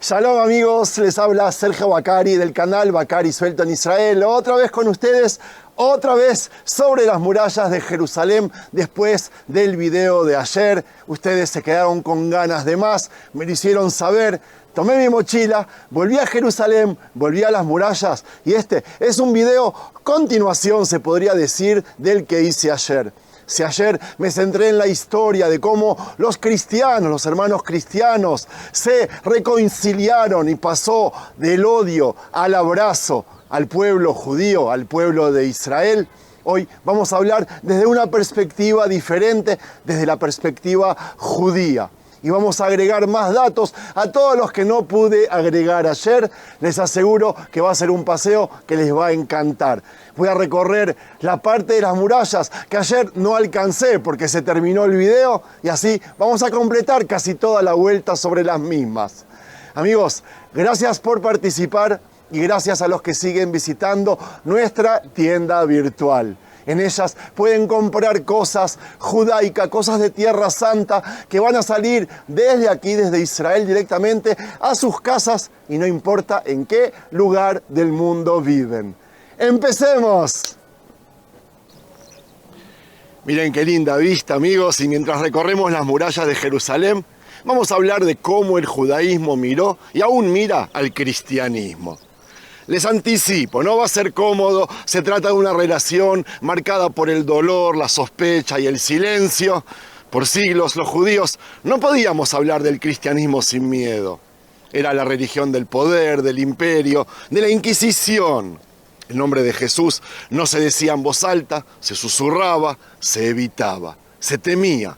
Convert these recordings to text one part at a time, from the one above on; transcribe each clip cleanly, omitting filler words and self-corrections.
Shalom amigos, les habla Sergio Bacari del canal Bacari Suelto en Israel. Otra vez con ustedes, otra vez sobre las murallas de Jerusalén. Después del video de ayer, ustedes se quedaron con ganas de más, me lo hicieron saber. Tomé mi mochila, volví a Jerusalén, volví a las murallas y este es un video continuación, se podría decir, del que hice ayer. Si ayer me centré en la historia de cómo los cristianos, los hermanos cristianos, se reconciliaron y pasó del odio al abrazo al pueblo judío, al pueblo de Israel, hoy vamos a hablar desde una perspectiva diferente, desde la perspectiva judía. Y vamos a agregar más datos a todos los que no pude agregar ayer. Les aseguro que va a ser un paseo que les va a encantar. Voy a recorrer la parte de las murallas que ayer no alcancé porque se terminó el video y así vamos a completar casi toda la vuelta sobre las mismas. Amigos, gracias por participar y gracias a los que siguen visitando nuestra tienda virtual. En ellas pueden comprar cosas judaicas, cosas de Tierra Santa que van a salir desde aquí, desde Israel directamente a sus casas y no importa en qué lugar del mundo viven. ¡Empecemos! Miren qué linda vista, amigos, y mientras recorremos las murallas de Jerusalén, vamos a hablar de cómo el judaísmo miró y aún mira al cristianismo. Les anticipo, no va a ser cómodo, se trata de una relación marcada por el dolor, la sospecha y el silencio. Por siglos los judíos no podíamos hablar del cristianismo sin miedo. Era la religión del poder, del imperio, de la Inquisición. El nombre de Jesús no se decía en voz alta, se susurraba, se evitaba, se temía.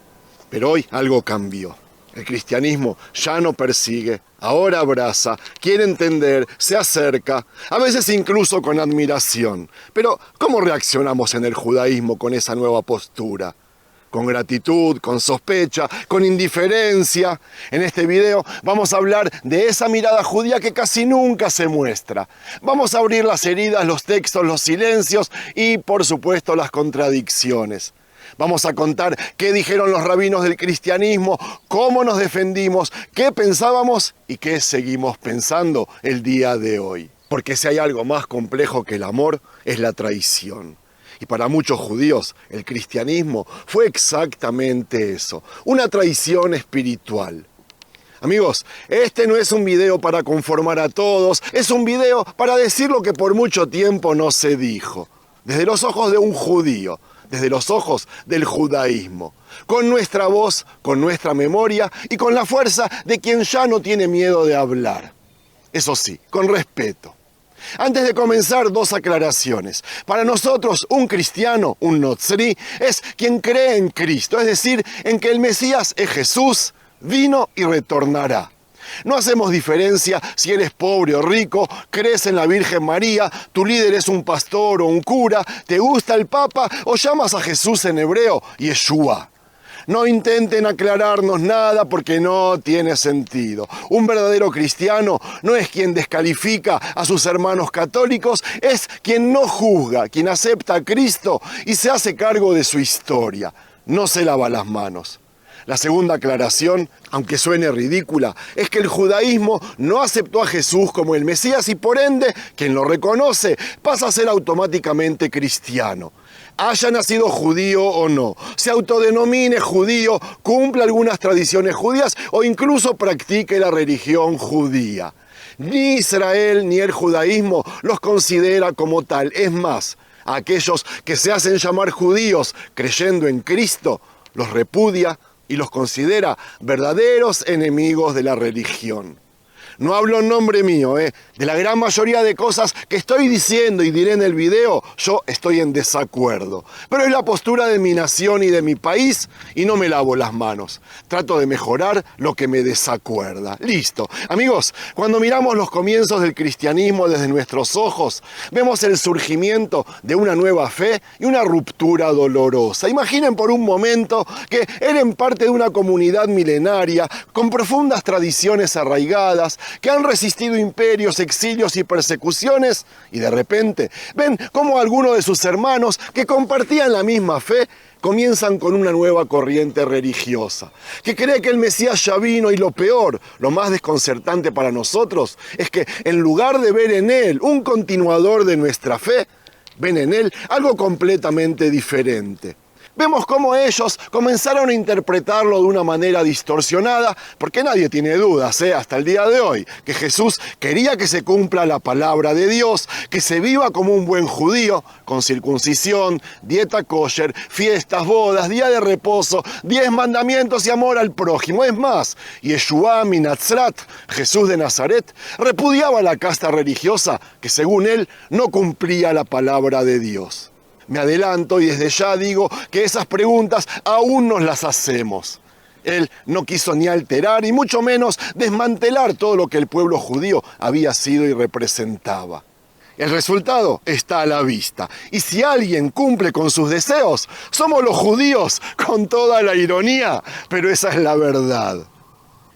Pero hoy algo cambió. El cristianismo ya no persigue, ahora abraza, quiere entender, se acerca, a veces incluso con admiración. Pero, ¿cómo reaccionamos en el judaísmo con esa nueva postura? Con gratitud, con sospecha, con indiferencia. En este video vamos a hablar de esa mirada judía que casi nunca se muestra. Vamos a abrir las heridas, los textos, los silencios y, por supuesto, las contradicciones. Vamos a contar qué dijeron los rabinos del cristianismo, cómo nos defendimos, qué pensábamos y qué seguimos pensando el día de hoy. Porque si hay algo más complejo que el amor, es la traición. Y para muchos judíos, el cristianismo fue exactamente eso, una traición espiritual. Amigos, este no es un video para conformar a todos, es un video para decir lo que por mucho tiempo no se dijo. Desde los ojos de un judío, desde los ojos del judaísmo, con nuestra voz, con nuestra memoria y con la fuerza de quien ya no tiene miedo de hablar. Eso sí, con respeto. Antes de comenzar, dos aclaraciones. Para nosotros, un cristiano, un notzri, es quien cree en Cristo, es decir, en que el Mesías es Jesús, vino y retornará. No hacemos diferencia si eres pobre o rico, crees en la Virgen María, tu líder es un pastor o un cura, te gusta el Papa o llamas a Jesús en hebreo, Yeshua. No intenten aclararnos nada porque no tiene sentido. Un verdadero cristiano no es quien descalifica a sus hermanos católicos, es quien no juzga, quien acepta a Cristo y se hace cargo de su historia. No se lava las manos. La segunda aclaración, aunque suene ridícula, es que el judaísmo no aceptó a Jesús como el Mesías y por ende, quien lo reconoce pasa a ser automáticamente cristiano. Haya nacido judío o no, se autodenomine judío, cumpla algunas tradiciones judías o incluso practique la religión judía. Ni Israel ni el judaísmo los considera como tal. Es más, a aquellos que se hacen llamar judíos creyendo en Cristo, los repudia y los considera verdaderos enemigos de la religión. No hablo en nombre mío, de la gran mayoría de cosas que estoy diciendo y diré en el video, yo estoy en desacuerdo. Pero es la postura de mi nación y de mi país y no me lavo las manos. Trato de mejorar lo que me desacuerda. Listo. Amigos, cuando miramos los comienzos del cristianismo desde nuestros ojos, vemos el surgimiento de una nueva fe y una ruptura dolorosa. Imaginen por un momento que eran parte de una comunidad milenaria con profundas tradiciones arraigadas, que han resistido imperios, exilios y persecuciones, y de repente ven cómo algunos de sus hermanos que compartían la misma fe comienzan con una nueva corriente religiosa, que cree que el Mesías ya vino y lo peor, lo más desconcertante para nosotros, es que en lugar de ver en él un continuador de nuestra fe, ven en él algo completamente diferente. Vemos cómo ellos comenzaron a interpretarlo de una manera distorsionada, porque nadie tiene dudas, hasta el día de hoy, que Jesús quería que se cumpla la palabra de Dios, que se viva como un buen judío, con circuncisión, dieta kosher, fiestas, bodas, día de reposo, 10 mandamientos y amor al prójimo. Es más, Yeshua mi Nazaret, Jesús de Nazaret, repudiaba la casta religiosa que según él no cumplía la palabra de Dios. Me adelanto y desde ya digo que esas preguntas aún nos las hacemos. Él no quiso ni alterar y mucho menos desmantelar todo lo que el pueblo judío había sido y representaba. El resultado está a la vista. Y si alguien cumple con sus deseos, somos los judíos, con toda la ironía, pero esa es la verdad.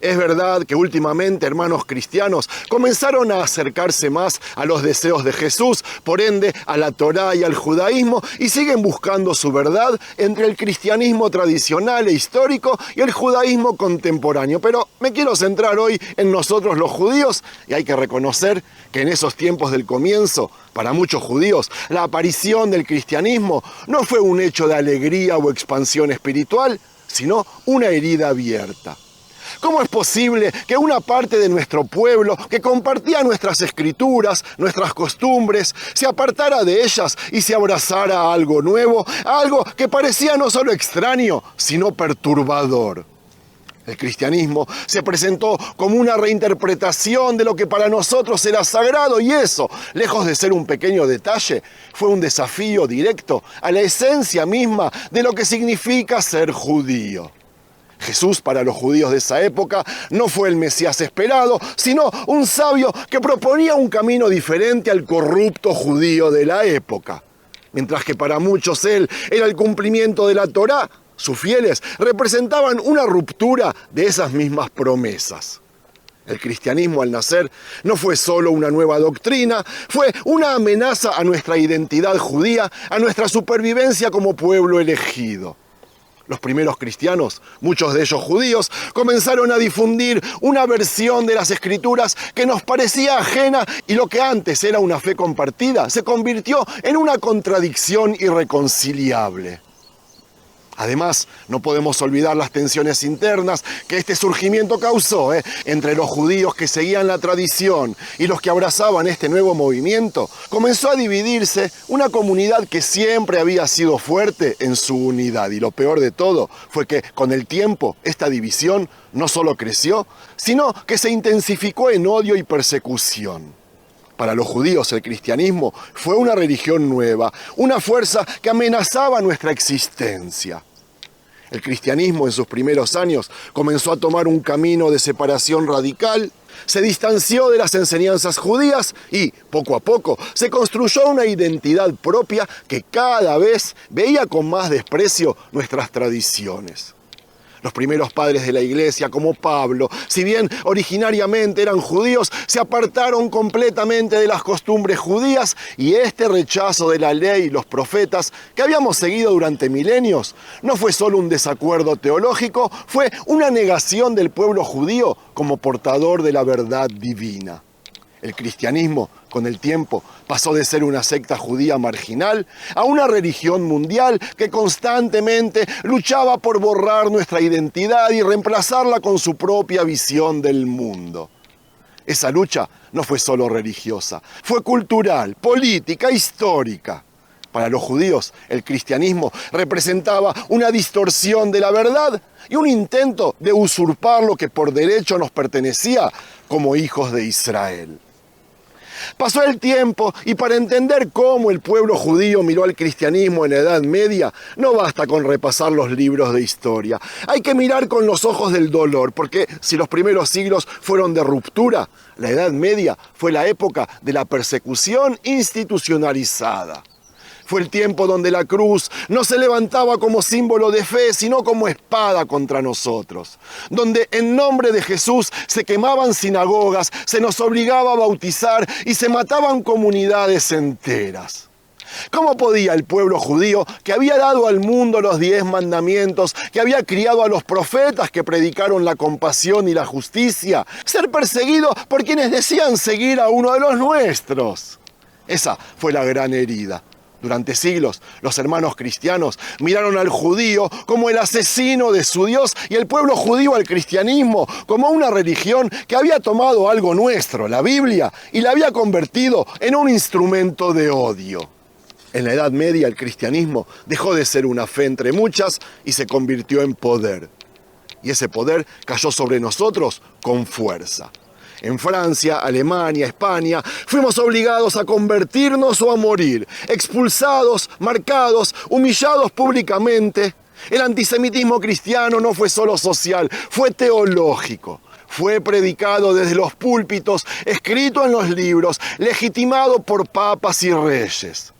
Es verdad que últimamente hermanos cristianos comenzaron a acercarse más a los deseos de Jesús, por ende a la Torá y al judaísmo, y siguen buscando su verdad entre el cristianismo tradicional e histórico y el judaísmo contemporáneo. Pero me quiero centrar hoy en nosotros los judíos, y hay que reconocer que en esos tiempos del comienzo, para muchos judíos, la aparición del cristianismo no fue un hecho de alegría o expansión espiritual, sino una herida abierta. ¿Cómo es posible que una parte de nuestro pueblo que compartía nuestras escrituras, nuestras costumbres, se apartara de ellas y se abrazara a algo nuevo, a algo que parecía no solo extraño, sino perturbador? El cristianismo se presentó como una reinterpretación de lo que para nosotros era sagrado y eso, lejos de ser un pequeño detalle, fue un desafío directo a la esencia misma de lo que significa ser judío. Jesús para los judíos de esa época no fue el Mesías esperado, sino un sabio que proponía un camino diferente al corrupto judío de la época. Mientras que para muchos él era el cumplimiento de la Torá, sus fieles representaban una ruptura de esas mismas promesas. El cristianismo al nacer no fue solo una nueva doctrina, fue una amenaza a nuestra identidad judía, a nuestra supervivencia como pueblo elegido. Los primeros cristianos, muchos de ellos judíos, comenzaron a difundir una versión de las Escrituras que nos parecía ajena y lo que antes era una fe compartida se convirtió en una contradicción irreconciliable. Además, no podemos olvidar las tensiones internas que este surgimiento causó entre los judíos que seguían la tradición y los que abrazaban este nuevo movimiento. Comenzó a dividirse una comunidad que siempre había sido fuerte en su unidad. Y lo peor de todo fue que con el tiempo esta división no solo creció, sino que se intensificó en odio y persecución. Para los judíos el cristianismo fue una religión nueva, una fuerza que amenazaba nuestra existencia. El cristianismo en sus primeros años comenzó a tomar un camino de separación radical, se distanció de las enseñanzas judías y, poco a poco, se construyó una identidad propia que cada vez veía con más desprecio nuestras tradiciones. Los primeros padres de la iglesia, como Pablo, si bien originariamente eran judíos, se apartaron completamente de las costumbres judías y este rechazo de la ley y los profetas que habíamos seguido durante milenios no fue solo un desacuerdo teológico, fue una negación del pueblo judío como portador de la verdad divina. El cristianismo, con el tiempo, pasó de ser una secta judía marginal a una religión mundial que constantemente luchaba por borrar nuestra identidad y reemplazarla con su propia visión del mundo. Esa lucha no fue solo religiosa, fue cultural, política, histórica. Para los judíos, el cristianismo representaba una distorsión de la verdad y un intento de usurpar lo que por derecho nos pertenecía como hijos de Israel. Pasó el tiempo y para entender cómo el pueblo judío miró al cristianismo en la Edad Media, no basta con repasar los libros de historia. Hay que mirar con los ojos del dolor, porque si los primeros siglos fueron de ruptura, la Edad Media fue la época de la persecución institucionalizada. Fue el tiempo donde la cruz no se levantaba como símbolo de fe, sino como espada contra nosotros. Donde en nombre de Jesús se quemaban sinagogas, se nos obligaba a bautizar y se mataban comunidades enteras. ¿Cómo podía el pueblo judío, que había dado al mundo los 10 mandamientos, que había criado a los profetas que predicaron la compasión y la justicia, ser perseguido por quienes decían seguir a uno de los nuestros? Esa fue la gran herida. Durante siglos, los hermanos cristianos miraron al judío como el asesino de su Dios y el pueblo judío al cristianismo como una religión que había tomado algo nuestro, la Biblia, y la había convertido en un instrumento de odio. En la Edad Media el cristianismo dejó de ser una fe entre muchas y se convirtió en poder. Y ese poder cayó sobre nosotros con fuerza. En Francia, Alemania, España, fuimos obligados a convertirnos o a morir, expulsados, marcados, humillados públicamente. El antisemitismo cristiano no fue solo social, fue teológico. Fue predicado desde los púlpitos, escrito en los libros, legitimado por papas y reyes.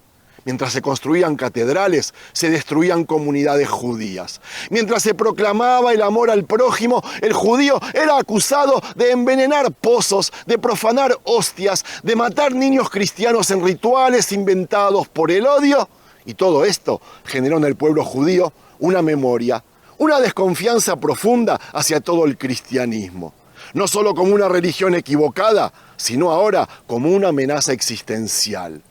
Mientras se construían catedrales, se destruían comunidades judías. Mientras se proclamaba el amor al prójimo, el judío era acusado de envenenar pozos, de profanar hostias, de matar niños cristianos en rituales inventados por el odio. Y todo esto generó en el pueblo judío una memoria, una desconfianza profunda hacia todo el cristianismo. No solo como una religión equivocada, sino ahora como una amenaza existencial.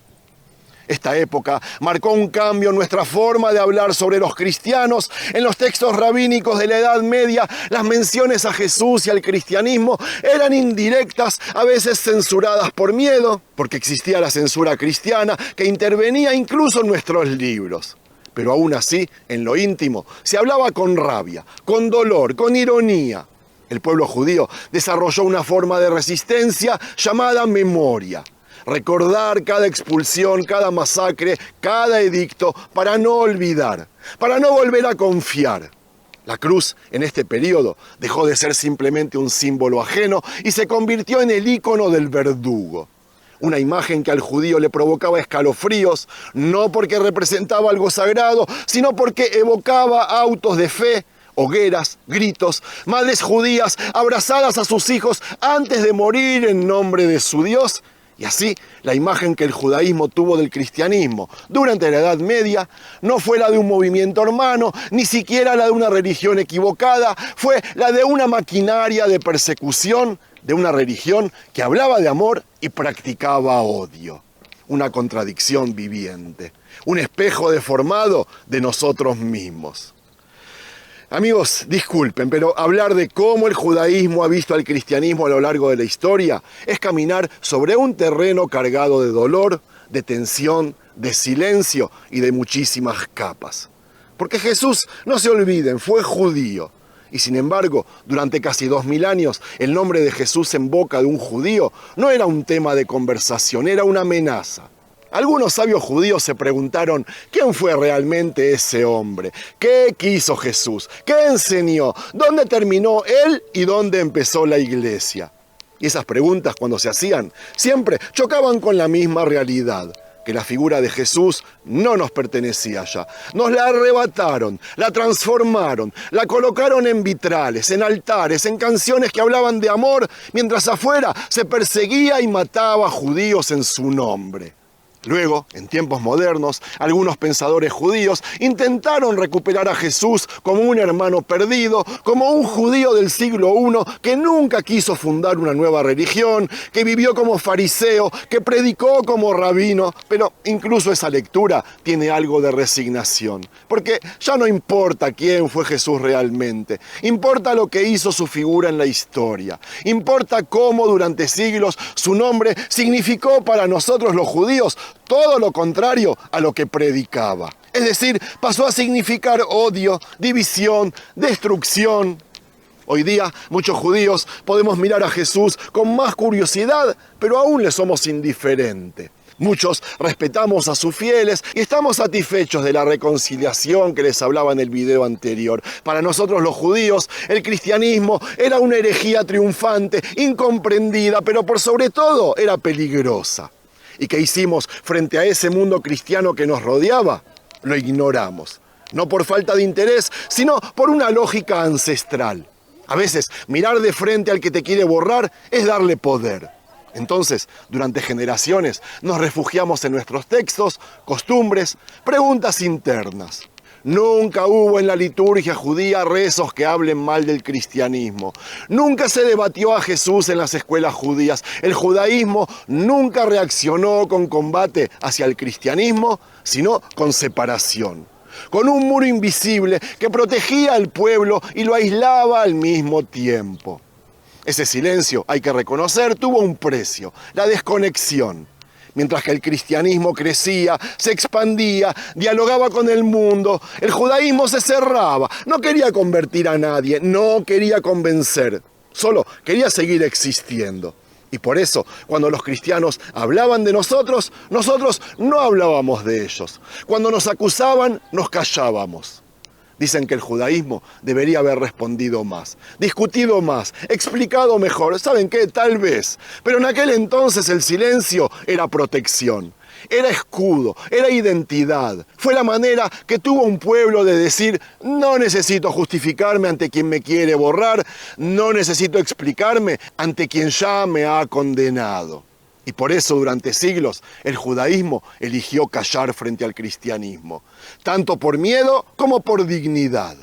Esta época marcó un cambio en nuestra forma de hablar sobre los cristianos. En los textos rabínicos de la Edad Media, las menciones a Jesús y al cristianismo eran indirectas, a veces censuradas por miedo, porque existía la censura cristiana que intervenía incluso en nuestros libros. Pero aún así, en lo íntimo, se hablaba con rabia, con dolor, con ironía. El pueblo judío desarrolló una forma de resistencia llamada memoria. Recordar cada expulsión, cada masacre, cada edicto, para no olvidar, para no volver a confiar. La cruz, en este periodo, dejó de ser simplemente un símbolo ajeno y se convirtió en el ícono del verdugo. Una imagen que al judío le provocaba escalofríos, no porque representaba algo sagrado, sino porque evocaba autos de fe, hogueras, gritos, madres judías abrazadas a sus hijos antes de morir en nombre de su Dios. Y así, la imagen que el judaísmo tuvo del cristianismo durante la Edad Media no fue la de un movimiento hermano, ni siquiera la de una religión equivocada, fue la de una maquinaria de persecución, de una religión que hablaba de amor y practicaba odio. Una contradicción viviente, un espejo deformado de nosotros mismos. Amigos, disculpen, pero hablar de cómo el judaísmo ha visto al cristianismo a lo largo de la historia es caminar sobre un terreno cargado de dolor, de tensión, de silencio y de muchísimas capas. Porque Jesús, no se olviden, fue judío. Y sin embargo, durante casi 2000 años, el nombre de Jesús en boca de un judío no era un tema de conversación, era una amenaza. Algunos sabios judíos se preguntaron quién fue realmente ese hombre, qué quiso Jesús, qué enseñó, dónde terminó él y dónde empezó la iglesia. Y esas preguntas, cuando se hacían, siempre chocaban con la misma realidad, que la figura de Jesús no nos pertenecía ya. Nos la arrebataron, la transformaron, la colocaron en vitrales, en altares, en canciones que hablaban de amor, mientras afuera se perseguía y mataba a judíos en su nombre. Luego, en tiempos modernos, algunos pensadores judíos intentaron recuperar a Jesús como un hermano perdido, como un judío del siglo I que nunca quiso fundar una nueva religión, que vivió como fariseo, que predicó como rabino, pero incluso esa lectura tiene algo de resignación, porque ya no importa quién fue Jesús realmente, importa lo que hizo su figura en la historia, importa cómo durante siglos su nombre significó para nosotros los judíos todo lo contrario a lo que predicaba. Es decir, pasó a significar odio, división, destrucción. Hoy día, muchos judíos podemos mirar a Jesús con más curiosidad, pero aún le somos indiferentes. Muchos respetamos a sus fieles y estamos satisfechos de la reconciliación que les hablaba en el video anterior. Para nosotros los judíos, el cristianismo era una herejía triunfante, incomprendida, pero por sobre todo era peligrosa. ¿Y qué hicimos frente a ese mundo cristiano que nos rodeaba? Lo ignoramos. No por falta de interés, sino por una lógica ancestral. A veces, mirar de frente al que te quiere borrar es darle poder. Entonces, durante generaciones, nos refugiamos en nuestros textos, costumbres, preguntas internas. Nunca hubo en la liturgia judía rezos que hablen mal del cristianismo. Nunca se debatió a Jesús en las escuelas judías. El judaísmo nunca reaccionó con combate hacia el cristianismo, sino con separación. Con un muro invisible que protegía al pueblo y lo aislaba al mismo tiempo. Ese silencio, hay que reconocer, tuvo un precio: la desconexión. Mientras que el cristianismo crecía, se expandía, dialogaba con el mundo, el judaísmo se cerraba, no quería convertir a nadie, no quería convencer, solo quería seguir existiendo. Y por eso, cuando los cristianos hablaban de nosotros, nosotros no hablábamos de ellos. Cuando nos acusaban, nos callábamos. Dicen que el judaísmo debería haber respondido más, discutido más, explicado mejor. ¿Saben qué? Tal vez. Pero en aquel entonces el silencio era protección, era escudo, era identidad. Fue la manera que tuvo un pueblo de decir: no necesito justificarme ante quien me quiere borrar, no necesito explicarme ante quien ya me ha condenado. Y por eso durante siglos el judaísmo eligió callar frente al cristianismo, tanto por miedo como por dignidad.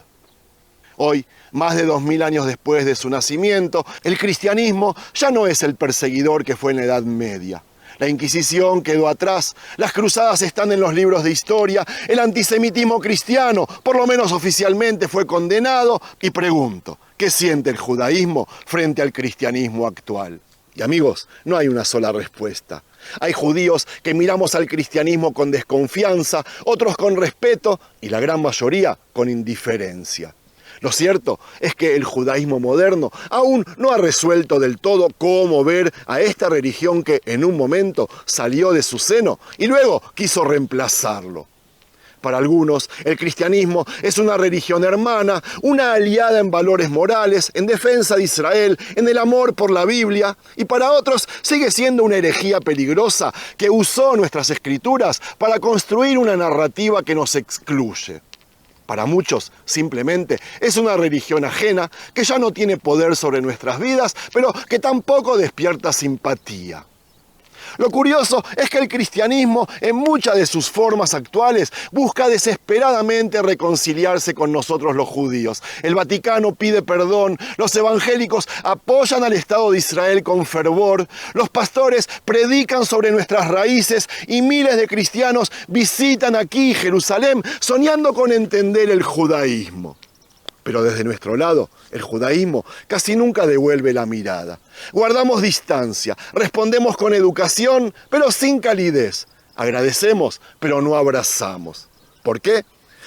Hoy, más de 2000 años después de su nacimiento, el cristianismo ya no es el perseguidor que fue en la Edad Media. La Inquisición quedó atrás, las cruzadas están en los libros de historia, el antisemitismo cristiano, por lo menos oficialmente, fue condenado. Y pregunto, ¿qué siente el judaísmo frente al cristianismo actual? Y amigos, no hay una sola respuesta. Hay judíos que miramos al cristianismo con desconfianza, otros con respeto y la gran mayoría con indiferencia. Lo cierto es que el judaísmo moderno aún no ha resuelto del todo cómo ver a esta religión que en un momento salió de su seno y luego quiso reemplazarlo. Para algunos, el cristianismo es una religión hermana, una aliada en valores morales, en defensa de Israel, en el amor por la Biblia. Y para otros, sigue siendo una herejía peligrosa que usó nuestras escrituras para construir una narrativa que nos excluye. Para muchos, simplemente, es una religión ajena que ya no tiene poder sobre nuestras vidas, pero que tampoco despierta simpatía. Lo curioso es que el cristianismo, en muchas de sus formas actuales, busca desesperadamente reconciliarse con nosotros los judíos. El Vaticano pide perdón, los evangélicos apoyan al Estado de Israel con fervor, los pastores predican sobre nuestras raíces y miles de cristianos visitan aquí Jerusalén soñando con entender el judaísmo. Pero desde nuestro lado, el judaísmo casi nunca devuelve la mirada. Guardamos distancia, respondemos con educación, pero sin calidez. Agradecemos, pero no abrazamos. ¿Por qué?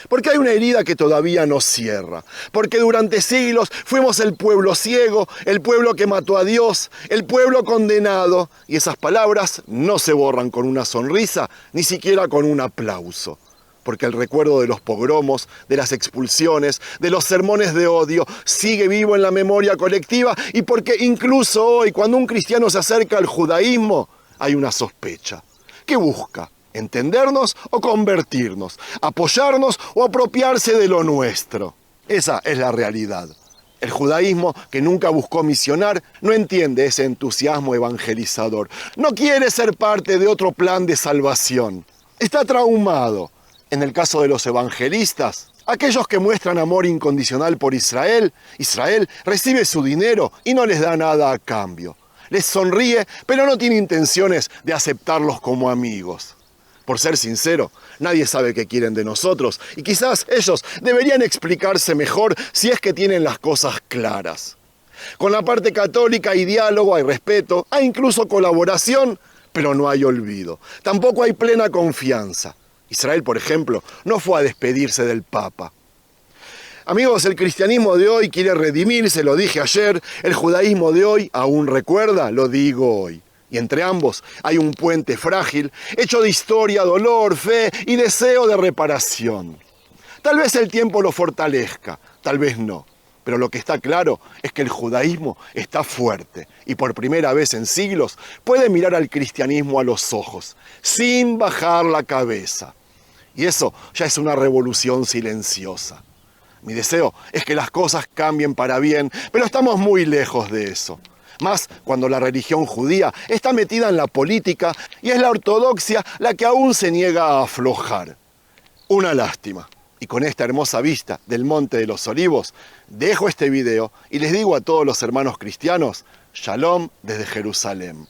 Porque hay una herida que todavía no cierra. Porque durante siglos fuimos el pueblo ciego, el pueblo que mató a Dios, el pueblo condenado. Y esas palabras no se borran con una sonrisa, ni siquiera con un aplauso. Porque el recuerdo de los pogromos, de las expulsiones, de los sermones de odio, sigue vivo en la memoria colectiva y porque incluso hoy, cuando un cristiano se acerca al judaísmo, hay una sospecha. ¿Qué busca? ¿Entendernos o convertirnos? ¿Apoyarnos o apropiarse de lo nuestro? Esa es la realidad. El judaísmo, que nunca buscó misionar, no entiende ese entusiasmo evangelizador. No quiere ser parte de otro plan de salvación. Está traumado. En el caso de los evangelistas, aquellos que muestran amor incondicional por Israel, Israel recibe su dinero y no les da nada a cambio. Les sonríe, pero no tiene intenciones de aceptarlos como amigos. Por ser sincero, nadie sabe qué quieren de nosotros y quizás ellos deberían explicarse mejor si es que tienen las cosas claras. Con la parte católica hay diálogo, hay respeto, hay incluso colaboración, pero no hay olvido. Tampoco hay plena confianza. Israel, por ejemplo, no fue a despedirse del Papa. Amigos, el cristianismo de hoy quiere redimirse, lo dije ayer. El judaísmo de hoy aún recuerda, lo digo hoy. Y entre ambos hay un puente frágil, hecho de historia, dolor, fe y deseo de reparación. Tal vez el tiempo lo fortalezca, tal vez no. Pero lo que está claro es que el judaísmo está fuerte y por primera vez en siglos puede mirar al cristianismo a los ojos, sin bajar la cabeza. Y eso ya es una revolución silenciosa. Mi deseo es que las cosas cambien para bien, pero estamos muy lejos de eso. Más cuando la religión judía está metida en la política y es la ortodoxia la que aún se niega a aflojar. Una lástima. Y con esta hermosa vista del Monte de los Olivos, dejo este video y les digo a todos los hermanos cristianos, Shalom desde Jerusalén.